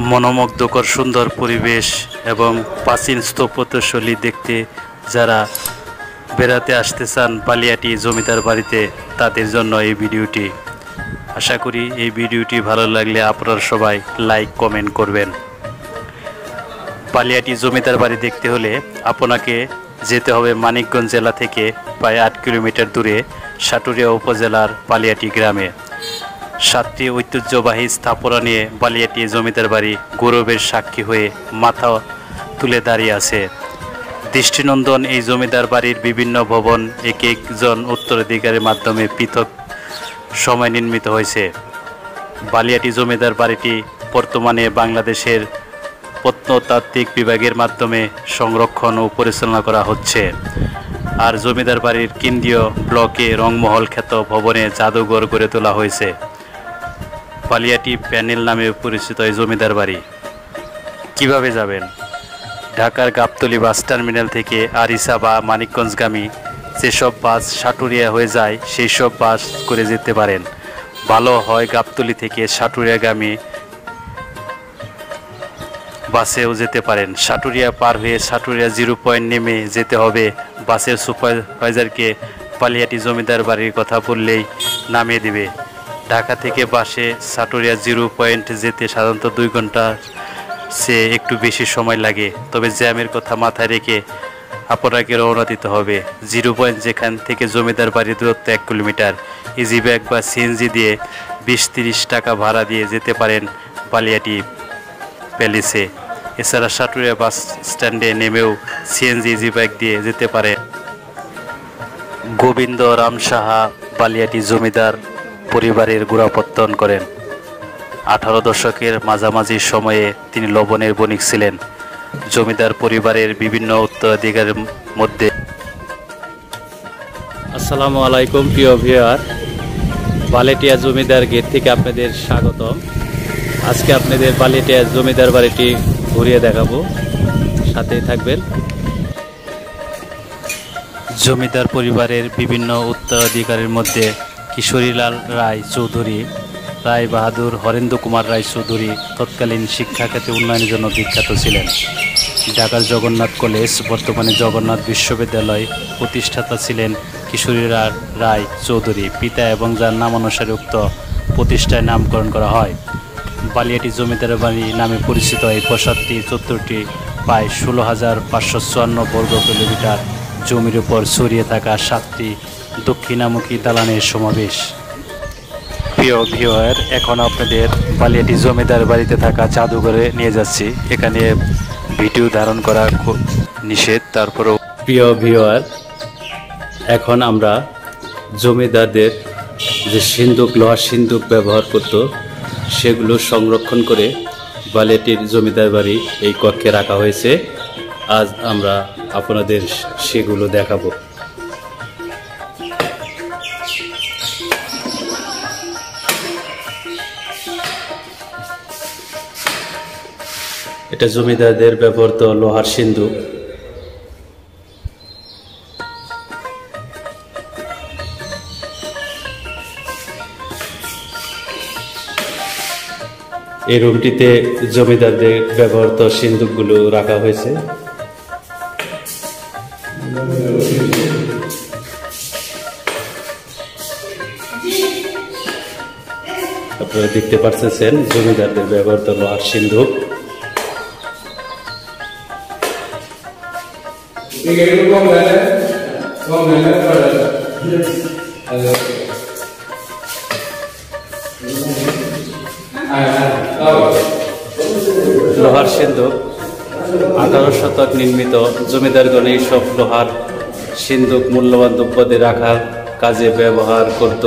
মনোমুগ্ধকর সুন্দর পরিবেশ এবং প্রাচীন স্থাপত্যশৈলী দেখতে যারা বেড়াতে আসতে চান বালিয়াটি জমিদার বাড়িতে, তাদের জন্য এই ভিডিওটি। আশা করি এই ভিডিওটি ভালো লাগলে আপনারা সবাই লাইক কমেন্ট করবেন। বালিয়াটি জমিদার বাড়ি দেখতে হলে আপনাকে যেতে হবে মানিকগঞ্জ জেলা থেকে প্রায় 8 কিলোমিটার দূরে সাটুরিয়া উপজেলার বালিয়াটি গ্রামে। 7টি ঐতিহ্যবাহী স্থাপনা নিয়ে বালিয়াটি জমিদার বাড়ি গৌরবের সাক্ষী হয়ে মাথা তুলে দাঁড়িয়ে আছে। দৃষ্টিনন্দন এই জমিদার বাড়ির বিভিন্ন ভবন এক একজন উত্তরাধিকারের মাধ্যমে পৃথক সময় নির্মিত হয়েছে। বালিয়াটি জমিদার বাড়িটি বর্তমানে বাংলাদেশের প্রত্নতাত্ত্বিক বিভাগের মাধ্যমে সংরক্ষণ ও পরিচালনা করা হচ্ছে। আর জমিদার বাড়ির কেন্দ্রীয় ব্লকে রংমহল খ্যাত ভবনে জাদুঘর গড়ে তোলা হয়েছে। বালিয়াটি প্যানেল নামে পরিচিত এই জমিদার বাড়ি কিভাবে যাবেন? ঢাকার গাবতলী বাস টার্মিনাল থেকে আরিসা বা মানিকগঞ্জগামী যেসব বাস সাটুরিয়া হয়ে যায় সেই সব বাস করে যেতে পারেন। ভালো হয় গাবতলী থেকে সাটুরিয়াগামী বাসেও যেতে পারেন। সাটুরিয়া পার হয়ে সাটুরিয়া 0 পয়েন্ট নেমে যেতে হবে। বাসের সুপারভাইজারকে বালিয়াটি জমিদার বাড়ির কথা বললেই নামিয়ে দেবে। ঢাকা থেকে বাসে সাটুরিয়া 0 পয়েন্ট যেতে সাধারণত 2 ঘন্টা সে একটু বেশি সময় লাগে। তবে জ্যামের কথা মাথায় রেখে আপনাকে রওনা দিতে হবে। 0 পয়েন্ট যেখান থেকে জমিদার বাড়ির দূরত্ব 1 কিলোমিটার। ইজি ব্যাগ বা সিএনজি দিয়ে 20-30 টাকা ভাড়া দিয়ে যেতে পারেন বালিয়াটি প্যালেসে। এছাড়া সাটুরিয়া বাস স্ট্যান্ডে নেমেও সিএনজি ইজি ব্যাগ দিয়ে যেতে পারে। গোবিন্দ রাম সাহা বালিয়াটি জমিদার পরিবারের গোড়াপত্তন করেন। 18 দশকের মাঝামাঝি সময়ে তিনি লবণের বণিক ছিলেন। জমিদার পরিবারের বিভিন্ন উত্তরাধিকারের মধ্যে। আসসালামু আলাইকুম প্রিয় ভিউয়ার, বালিয়াটিয়া জমিদার গেট থেকে আপনাদের স্বাগতম। আজকে আপনাদের বালিয়াটিয়া জমিদার বাড়িটি ঘুরিয়ে দেখাবো, সাথেই থাকবেন। জমিদার পরিবারের বিভিন্ন উত্তরাধিকারের মধ্যে কিশোরীলাল রায় চৌধুরী, রায় বাহাদুর, হরেন্দ্র কুমার রায় চৌধুরী তৎকালীন শিক্ষা খাতে উন্নয়নের জন্য বিখ্যাত ছিলেন। ঢাকার জগন্নাথ কলেজ, বর্তমানে জগন্নাথ বিশ্ববিদ্যালয় প্রতিষ্ঠাতা ছিলেন কিশোরীলাল রায় চৌধুরী পিতা, এবং যার নামানুসারে উক্ত প্রতিষ্ঠায় নামকরণ করা হয়। বালিয়াটি জমিদার বাড়ি নামে পরিচিত এই প্রাসাদটি চত্বরটি প্রায় 16,554 বর্গ কিলোমিটার জমির উপর ছড়িয়ে থাকা 7টি দক্ষিণামুখী দালানের সমাবেশ। প্রিয় ভিউয়ার, এখন আপনাদের বালিয়াটি জমিদার বাড়িতে থাকা জাদুঘরে নিয়ে যাচ্ছি। এখানে ভিডিও ধারণ করা নিষেধ। তারপরেও প্রিয় ভিউয়ার, এখন আমরা জমিদারদের যে সিন্দুক, লোহার সিন্দুক ব্যবহার করত সেগুলো সংরক্ষণ করে বালিয়াটির জমিদার বাড়ি এই কক্ষে রাখা হয়েছে। আজ আমরা আপনাদের সেগুলো দেখাবো। এটা জমিদারদের ব্যবহৃত লোহার সিন্দুক। এই রুমটিতে জমিদারদের ব্যবহৃত সিন্দুকগুলো রাখা হয়েছে। আপনারা দেখতে পাচ্ছেন জমিদারদের ব্যবহৃত লোহার সিন্দুক। লোহার সিন্দুক 18 শতক নির্মিত। জমিদারগণ এই সব লোহার সিন্দুক মূল্যবান দ্রব্যতে রাখার কাজে ব্যবহার করত।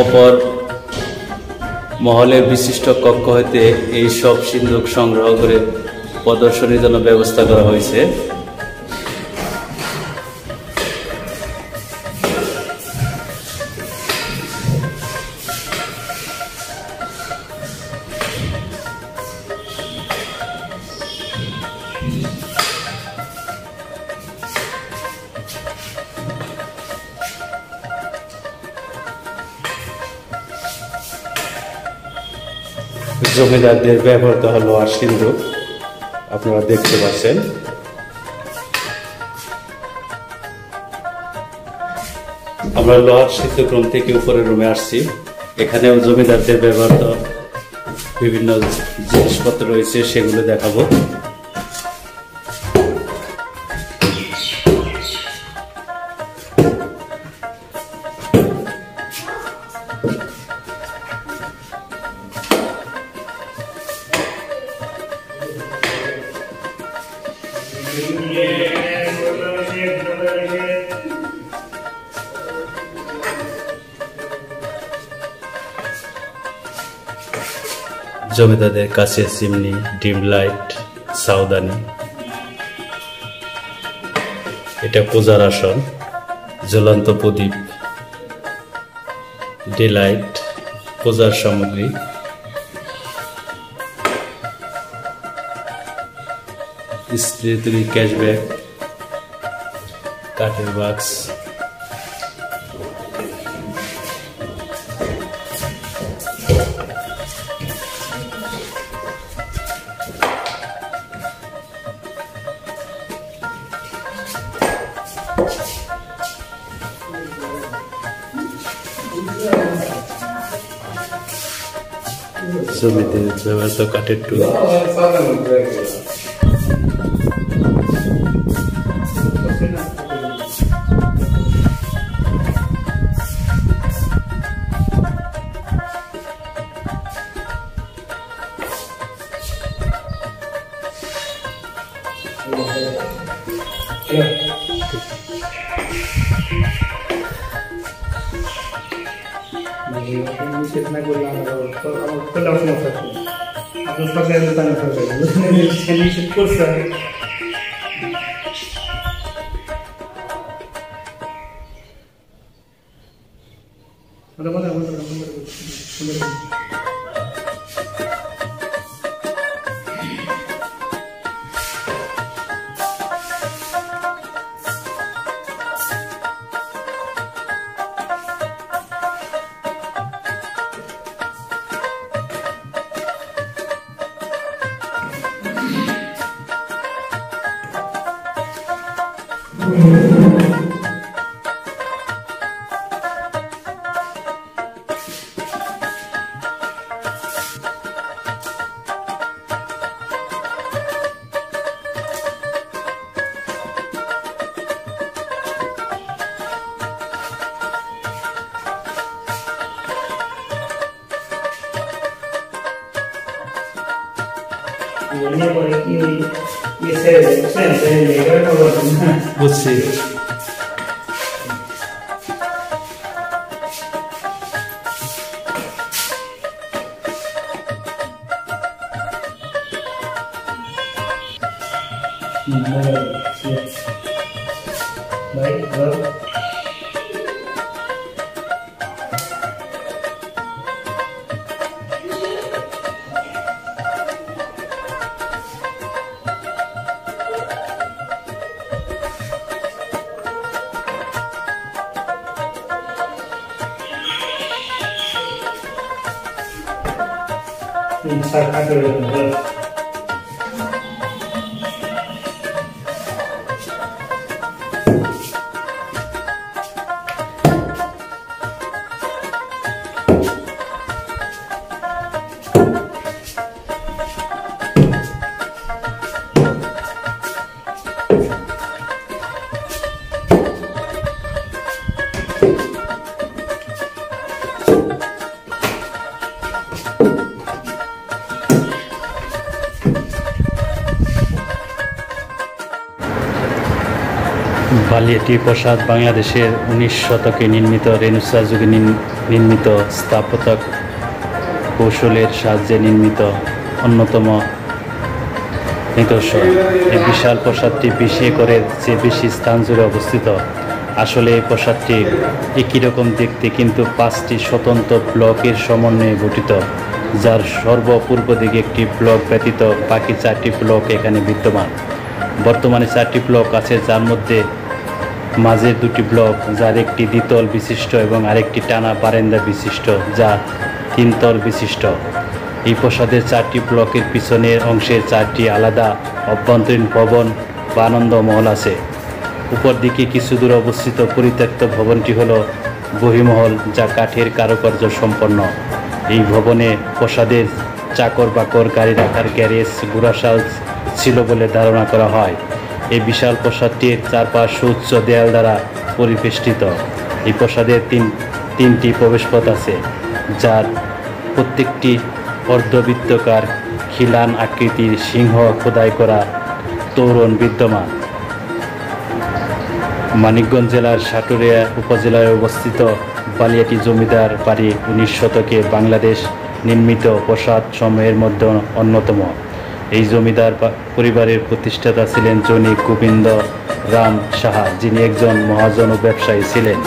অপর মহলের বিশিষ্ট কক্ষ হইতে এই সব সিন্দুক সংগ্রহ করে প্রদর্শনীর জন্য ব্যবস্থা করা হয়েছে। জমিদারদের ব্যবহৃত হলো আর সিন্ধুক আপনারা দেখতে পাচ্ছেন। আমরা লোহার শীতক্রম থেকে উপরের রুমে আসছি। এখানেও জমিদারদের ব্যবহৃত বিভিন্ন জিনিসপত্র রয়েছে, সেগুলো দেখাবো। জমিদারদের কাছে চিমনি, ডিম লাইট, সাউদানি, এটা পূজার আসন, জ্বলন্ত প্রদীপ, ডিলাইট, পূজার সামগ্রী, স্প্রে তৈরি ক্যাশব্যাক, কাঠের বাক্স, জমিতে ব্যবহৃত কাঠের টুল, বুঝছি। বালিয়াটি প্রাসাদ বাংলাদেশের 19 শতকে নির্মিত রেনেসাঁ যুগে নির্মিত স্থাপত্য কৌশলের সাহায্যে নির্মিত অন্যতম নিদর্শন। এই বিশাল প্রাসাদটি 20 একরের চেয়ে বেশি স্থান জুড়ে অবস্থিত। আসলে এই প্রাসাদটি একই রকম দেখতে, কিন্তু 5টি স্বতন্ত্র ব্লকের সমন্বয়ে গঠিত, যার সর্বপূর্ব দিকে একটি ব্লক ব্যতীত বাকি 4টি ব্লক এখানে বিদ্যমান। বর্তমানে 4টি ব্লক আছে, যার মধ্যে মাঝে 2টি ব্লক, যার একটি দ্বিতল বিশিষ্ট এবং আরেকটি টানা বারান্দা বিশিষ্ট, যা 3 তল বিশিষ্ট। এই প্রাসাদের 4টি ব্লকের পিছনের অংশের 4টি আলাদা অভ্যন্তরীণ ভবন বা আনন্দ মহল আছে। উপর দিকে কিছু দূর অবস্থিত পরিত্যক্ত ভবনটি হলো বহিমহল, যা কাঠের কারুকার্য সম্পন্ন। এই ভবনে প্রাসাদের চাকর বাকর, গাড়ি রাখার গ্যারেজ, গুড়াশাল ছিল বলে ধারণা করা হয়। এই বিশাল প্রাসাদটির চারপাশ সুউচ্চ দেয়াল দ্বারা পরিবেষ্টিত। এই প্রাসাদের তিনটি প্রবেশপথ আছে, যার প্রত্যেকটি অর্ধবৃত্তাকার খিলান আকৃতির সিংহ খোদাই করা তোরণ বিদ্যমান। মানিকগঞ্জ জেলার সাটুরিয়া উপজেলায় অবস্থিত বালিয়াটি জমিদার বাড়ি 19 শতকে বাংলাদেশ নির্মিত প্রাসাদ সমূহের মধ্যে অন্যতম। এই জমিদার পরিবারের প্রতিষ্ঠাতা ছিলেন জনৈক গোবিন্দ রাম সাহা, যিনি একজন মহাজন ও ব্যবসায়ী ছিলেন।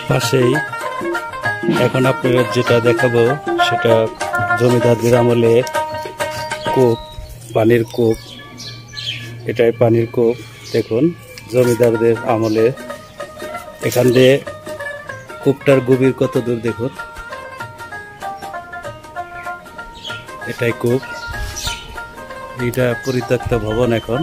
পাশেই এখন আপনাদের যেটা দেখাবো সেটা জমিদারদের আমলে কূপ, পানির কূপ। এটাই পানির কূপ। দেখুন জমিদারদের আমলে এখান দিয়ে কূপটার গভীর কত দূর দেখুন। এটাই কূপ। এটা পরিত্যক্ত ভবন এখন।